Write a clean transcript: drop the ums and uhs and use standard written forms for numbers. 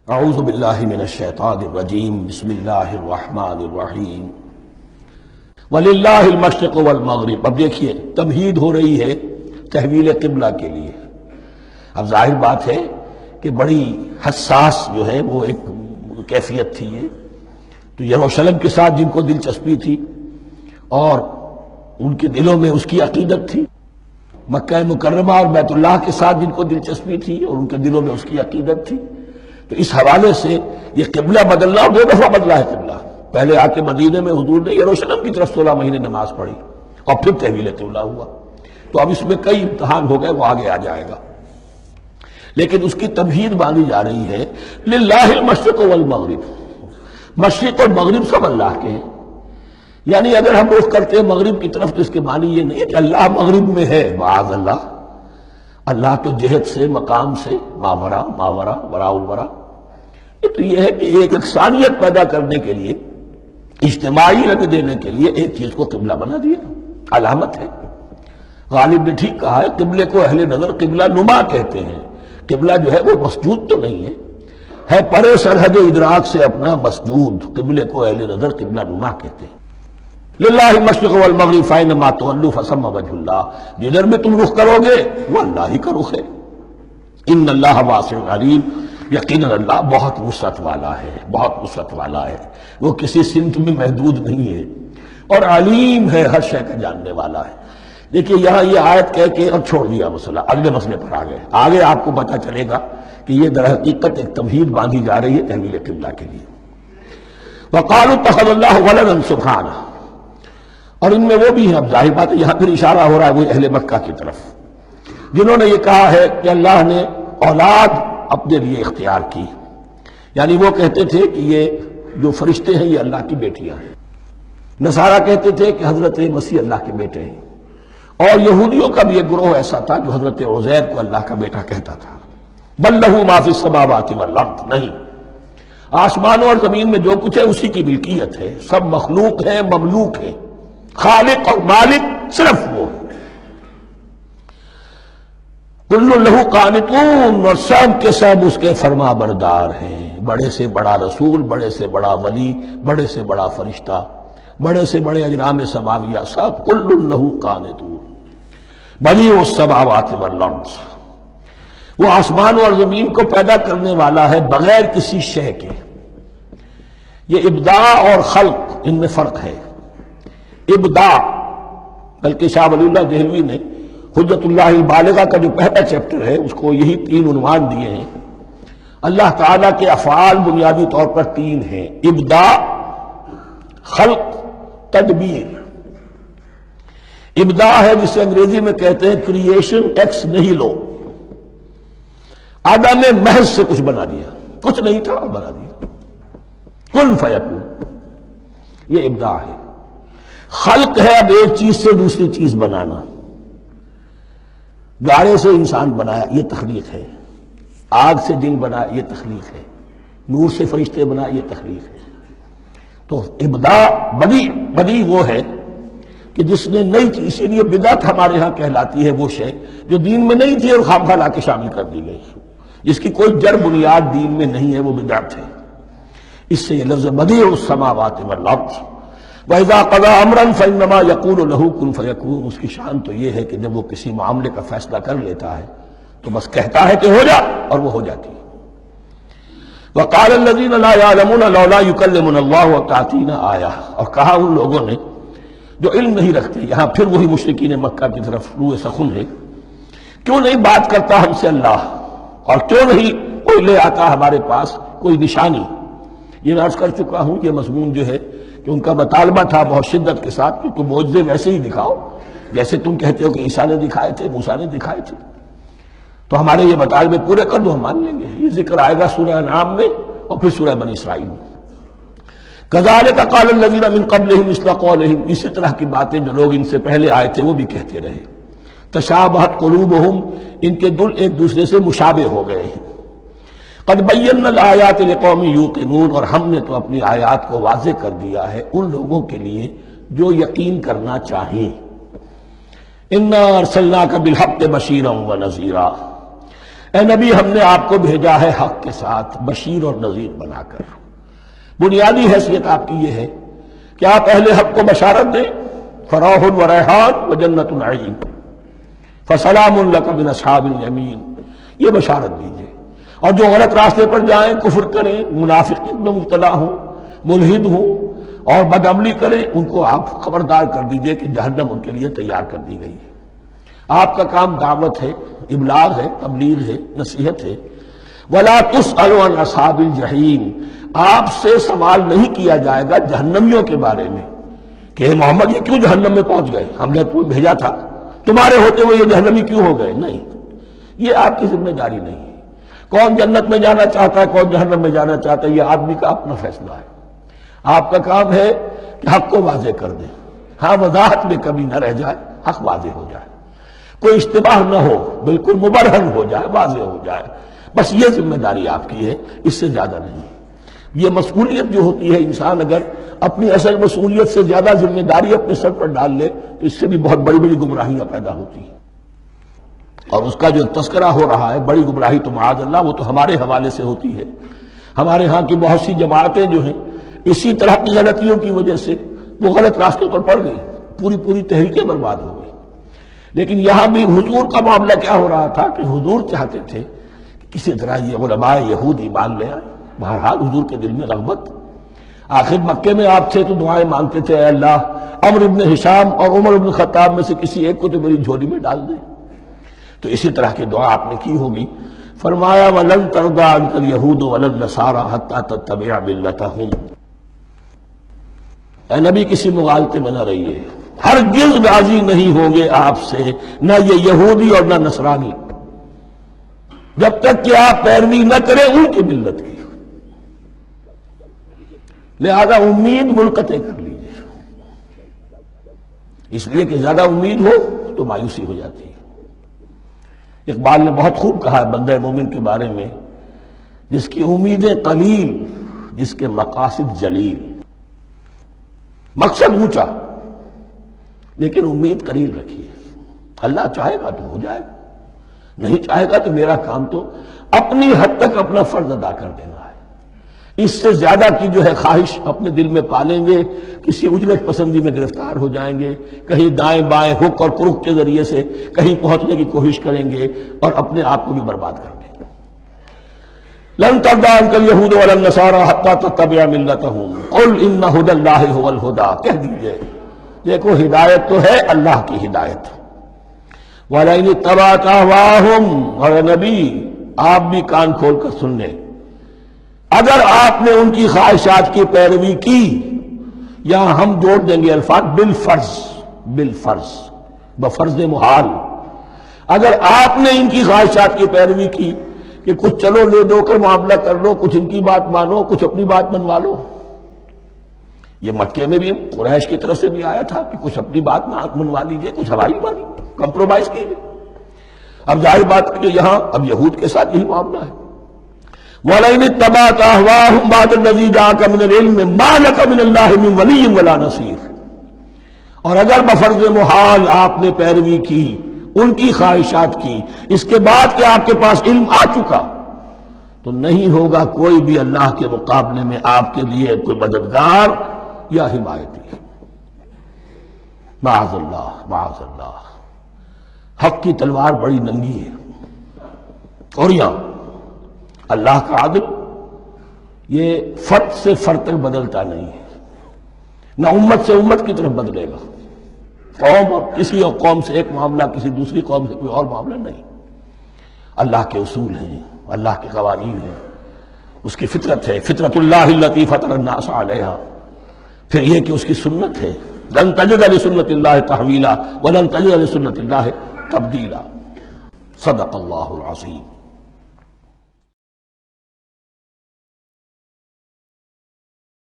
اعوذ باللہ من الشیطان الرجیم بسم اللہ الرحمن الرحیم وللہ المشرق والمغرب۔ اب دیکھیے تمہید ہو رہی ہے تحویل قبلہ کے لیے۔ اب ظاہر بات ہے کہ بڑی حساس جو ہے وہ ایک کیفیت تھی یہ تو یروشلم کے ساتھ جن کو دلچسپی تھی اور ان کے دلوں میں اس کی عقیدت تھی، مکہ مکرمہ اور بیت اللہ کے ساتھ جن کو دلچسپی تھی اور ان کے دلوں میں اس کی عقیدت تھی، تو اس حوالے سے یہ قبلہ بدلنا، 2 دفعہ بدلا ہے قبلہ۔ پہلے آ کے مدینے میں حضور نے یروشلم کی طرف 16 مہینے نماز پڑھی اور پھر تحویل قبلہ ہوا۔ تو اب اس میں کئی امتحان ہو گئے، وہ آگے آ جائے گا، لیکن اس کی تمہید باندھی جا رہی ہے للہ المشرق والمغرب۔ مشرق اور مغرب سب اللہ کے ہیں، یعنی اگر ہم رخ کرتے ہیں مغرب کی طرف تو اس کے معنی یہ نہیں ہے کہ اللہ مغرب میں ہے، معاذ اللہ۔ اللہ تو جہت سے، مقام سے، ماورا ورا الورا۔ تو یہ ہے کہ ایک یکسانیت پیدا کرنے کے لیے، اجتماعی رنگ دینے کے لیے ایک چیز کو قبلہ بنا دیا، علامت ہے۔ غالب نے ٹھیک کہا ہے، قبلے کو اہل نظر قبلہ نما کہتے ہیں۔ قبلہ جو ہے وہ مسجود تو نہیں ہے پرے سرحد ادراک سے اپنا مسجود۔ قبلے کو اہل نظر قبلہ نما کہتے ہیں۔ للہ المشرق والمغرب فینما تولوا فثم وجہ اللہ، جدھر میں تم رخ کرو گے وہ اللہ ہی کا رخ ہے۔ ان اللہ واسع علیم، یقیناً اللہ بہت وسعت والا ہے، بہت وسعت والا ہے، وہ کسی سمت میں محدود نہیں ہے اور علیم ہے، ہر شے کا جاننے والا ہے۔ دیکھیے یہاں یہ آیت کہہ کے اور چھوڑ دیا مسئلہ، اگلے مسئلے پر آ گئے۔ آگے آپ کو پتہ چلے گا کہ یہ در حقیقت ایک تمہید باندھی جا رہی ہے تحویل قبلہ کے لیے۔ وقالوا اتخذ اللہ ولدا سبحانہ، اور ان میں وہ بھی ہیں، اب ظاہر بات ہے یہاں پھر اشارہ ہو رہا ہے وہ اہل مکہ کی طرف، جنہوں نے یہ کہا ہے کہ اللہ نے اولاد اپنے لیے اختیار کی، یعنی وہ کہتے تھے کہ یہ جو فرشتے ہیں یہ اللہ کی بیٹیاں ہیں۔ نصارہ کہتے تھے کہ حضرت مسیح اللہ کے بیٹے ہیں، اور یہودیوں کا بھی ایک گروہ ایسا تھا جو حضرت عزیر کو اللہ کا بیٹا کہتا تھا۔ بل لہ ما فی السماوات والارض، نہیں، آسمانوں اور زمین میں جو کچھ ہے اسی کی ملکیت ہے، سب مخلوق ہے، مملوک ہے، خالق اور مالک صرف وہ ہے۔ کل لہ قانتون، اور سب کے سب اس کے فرما بردار ہیں، بڑے سے بڑا رسول، بڑے سے بڑا ولی، بڑے سے بڑا فرشتہ، بڑے سے بڑے اجرام سماویہ، سب کل لہ قانتون۔ بدیع السماوات والارض، وہ آسمان اور زمین کو پیدا کرنے والا ہے بغیر کسی شے کے۔ یہ ابداع اور خلق، ان میں فرق ہے۔ ابداع، بلکہ شاہ ولی اللہ دہلوی نے حجت اللہ البالغہ کا جو پہلا چیپٹر ہے اس کو یہی 3 عنوان دیے ہیں۔ اللہ تعالیٰ کے افعال بنیادی طور پر 3 ہیں، ابداع، خلق، تدبیر۔ ابداع ہے جسے انگریزی میں کہتے ہیں کریشن ایکس نہیلو، عدم محض سے کچھ بنا دیا، کچھ نہیں تھا بنا دیا، کن فیکون، یہ ابداع ہے۔ خلق ہے اب ایک چیز سے دوسری چیز بنانا، گارے سے انسان بنایا، یہ تخلیق ہے۔ آگ سے جن بنایا، یہ تخلیق ہے۔ نور سے فرشتے بنایا، یہ تخلیق ہے۔ تو ابداع، بدیع وہ ہے کہ جس نے نئی چیز، اسی لیے بدعت ہمارے ہاں کہلاتی ہے وہ شے جو دین میں نہیں تھی اور خواہ لا کے شامل کر دی گئی، جس کی کوئی جڑ بنیاد دین میں نہیں ہے، وہ بدعت ہے۔ اس سے یہ لفظ بدیع السماوات والارض، وَإِذَا قَضَىٰ أَمْرًا فَإِنَّمَا يَقُولُ لَهُ كُن فَيَكُونُ، اس کی شان تو یہ ہے کہ جب وہ کسی معاملے کا فیصلہ کر لیتا ہے تو بس کہتا ہے کہ ہو جا، اور وہ ہو جاتی ہے۔ وَقَالَ الَّذِينَ لَا يَعْلَمُونَ لَوْلَا يُكَلِّمُنَا اللَّهُ وَتَأْتِينَا آیَةٌ، اور کہا ان لوگوں نے جو علم نہیں رکھتے، یہاں پھر وہی مشرکین مکہ کی طرف روئے سخن ہے، کیوں نہیں بات کرتا ہم سے اللہ، اور کیوں نہیں کوئی لے آتا ہمارے پاس کوئی نشانی۔ یہ میں عرض کر چکا ہوں، یہ مضمون جو ہے کہ ان کا مطالبہ تھا بہت شدت کے ساتھ کہ کوئی معجزے ویسے ہی دکھاؤ جیسے تم کہتے ہو کہ عیسیٰ نے دکھائے تھے، موسیٰ نے دکھائے تھے، تو ہمارے یہ مطالبے پورے کر دو، ہم مان لیں گے۔ یہ ذکر آئے گا سورہ انعام میں اور پھر سورہ بنی اسرائیل میں۔ كَذَلِكَ قَالَ الَّذِينَ مِن قَبْلِهِمْ مِثْلَ قَوْلِهِمْ، اسی طرح کی باتیں جو لوگ ان سے پہلے آئے تھے وہ بھی کہتے رہے۔ تشابہت قلوبہم، ان کے دل ایک دوسرے سے مشابہ ہو گئے ہیں۔ قد بینا الآیات لقوم یوقنون، اور ہم نے تو اپنی آیات کو واضح کر دیا ہے ان لوگوں کے لیے جو یقین کرنا چاہیں۔ انا ارسلناک بالحق بشیرا ونذیرا، اے نبی ہم نے آپ کو بھیجا ہے حق کے ساتھ بشیر اور نذیر بنا کر۔ بنیادی حیثیت آپ کی یہ ہے کہ آپ اہل حق کو بشارت دیں، فراح و ریحان و جنت نعیم فسلام لک من اصحاب الیمین، یہ بشارت دیجیے۔ اور جو غلط راستے پر جائیں، کفر کریں، منافقت میں مبتلا ہوں، ملحد ہوں اور بدعملی کریں، ان کو آپ خبردار کر دیجئے کہ جہنم ان کے لیے تیار کر دی گئی ہے۔ آپ کا کام دعوت ہے، ابلاغ ہے، تبلیغ ہے، نصیحت ہے۔ وَلَا تُسْأَلُ عَنْ أَصْحَابِ الْجَحِيمِ، آپ سے سوال نہیں کیا جائے گا جہنمیوں کے بارے میں کہ محمد یہ کیوں جہنم میں پہنچ گئے، ہم نے تمہیں بھیجا تھا، تمہارے ہوتے ہوئے یہ جہنمی کیوں ہو گئے؟ نہیں، یہ آپ کی ذمہ داری نہیں ہے۔ کون جنت میں جانا چاہتا ہے، کون جہنم میں جانا چاہتا ہے، یہ آدمی کا اپنا فیصلہ ہے۔ آپ کا کام ہے کہ حق کو واضح کر دیں، ہاں وضاحت میں کمی نہ رہ جائے، حق واضح ہو جائے، کوئی اشتباہ نہ ہو، بالکل مبرہن ہو جائے، واضح ہو جائے، بس یہ ذمہ داری آپ کی ہے، اس سے زیادہ نہیں۔ یہ مسئولیت جو ہوتی ہے، انسان اگر اپنی اصل مسئولیت سے زیادہ ذمہ داری اپنے سر پر ڈال لے تو اس سے بھی بہت بڑی بڑی گمراہیاں پیدا ہوتی ہیں۔ اور اس کا جو تذکرہ ہو رہا ہے بڑی گمراہی تو معاذ اللہ وہ تو ہمارے حوالے سے ہوتی ہے۔ ہمارے ہاں کی بہت سی جماعتیں جو ہیں اسی طرح کی غلطیوں کی وجہ سے وہ غلط راستوں پر پڑ گئی، پوری تحریکیں برباد ہو گئی۔ لیکن یہاں بھی حضور کا معاملہ کیا ہو رہا تھا کہ حضور چاہتے تھے کہ کسی طرح یہ علماء یہود ایمان لے آئے۔ بہرحال حضور کے دل میں رغبت، آخر مکے میں آپ تھے تو دعائیں مانگتے تھے، اے اللہ عمرو بن ہشام اور عمر بن خطاب میں سے کسی ایک کو تو میری جھولی میں ڈال دے۔ تو اسی طرح کی دعا آپ نے کی ہوگی۔ فرمایا وَلَن تَرْضَىٰ عَنكَ الْيَهُودُ وَلَا النَّصَارَىٰ حَتَّىٰ تَتَّبِعَ مِلَّتَهُمْ، اے نبی کسی مغالطے میں نہ رہیے، ہرگز راضی نہیں ہوں گے آپ سے نہ یہ یہودی اور نہ نصرانی جب تک کہ آپ پیروی نہ کریں ان کی ملت کی۔ لہذا امید منقطع کر لیجیے، اس لیے کہ زیادہ امید ہو تو مایوسی ہو جاتی ہے۔ اقبال نے بہت خوب کہا ہے بندہ مومن کے بارے میں، جس کی امیدیں قلیل، جس کے مقاصد جلیل۔ مقصد اونچا لیکن امید قلیل رکھیے، اللہ چاہے گا تو ہو جائے گا، نہیں چاہے گا تو میرا کام تو اپنی حد تک اپنا فرض ادا کر دینا ہے۔ اس سے زیادہ کی جو ہے خواہش اپنے دل میں پالیں گے، کسی اجرت پسندی میں گرفتار ہو جائیں گے، کہیں دائیں بائیں ہک اور کرک کے ذریعے سے کہیں پہنچنے کی کوشش کریں گے اور اپنے آپ کو بھی برباد کر دیں گے۔ لن ترضى عنك اليهود ولا النصارى حتى تتبع ملتهم قل ان هدى الله هو الهدى، کہہ دیجئے دیکھو ہدایت تو ہے اللہ کی ہدایت۔ وَلَئِنِ اتَّبَعْتَ أَهْوَاءَهُمْ، اور نبی آپ بھی کان کھول کر سن لیں، اگر آپ نے ان کی خواہشات کی پیروی کی، یہاں ہم جوڑ دیں گے الفاظ بالفرض بفرض محال، اگر آپ نے ان کی خواہشات کی پیروی کی کہ کچھ چلو لے دو کر معاملہ کر لو، کچھ ان کی بات مانو، کچھ اپنی بات منوا لو۔ یہ مکے میں بھی قریش کی طرف سے بھی آیا تھا کہ کچھ اپنی بات منوا لیجئے، کچھ ہماری مانی، کمپرومائز کیجئے۔ اب ظاہر بات ہے کہ یہاں اب یہود کے ساتھ یہی معاملہ ہے۔ وَلَئِنِ اتَّبَعْتَ أَهْوَاءَهُمْ بَعْدَ الَّذِي جَاءَكَ مِنَ الْعِلْمِ مَا لَكَ مِنَ اللَّهِ مِنْ وَلِيٍّ وَلَا نَصِيرٍ، اور اگر بفرض محال آپ نے پیروی کی ان کی خواہشات کی، اس کے بعد کہ آپ کے پاس علم آ چکا، تو نہیں ہوگا کوئی بھی اللہ کے مقابلے میں آپ کے لیے کوئی مددگار یا حمایتی۔ معاذ اللہ معاذ اللہ، حق کی تلوار بڑی ننگی ہے، اور یہاں اللہ کا عدل یہ فرد سے فرد تک بدلتا نہیں ہے، نہ امت سے امت کی طرف بدلے گا، قوم اور کسی اور قوم سے ایک معاملہ کسی دوسری قوم سے کوئی اور معاملہ نہیں۔ اللہ کے اصول ہیں، اللہ کے قوانین ہیں، اس کی فطرت ہے، فطرت اللہ التی فطر الناس علیہا، پھر یہ کہ اس کی سنت ہے، لن تجد لسنت اللہ تحویلا ولن تجد لسنت اللہ تبدیلا۔ صدق اللہ العظیم۔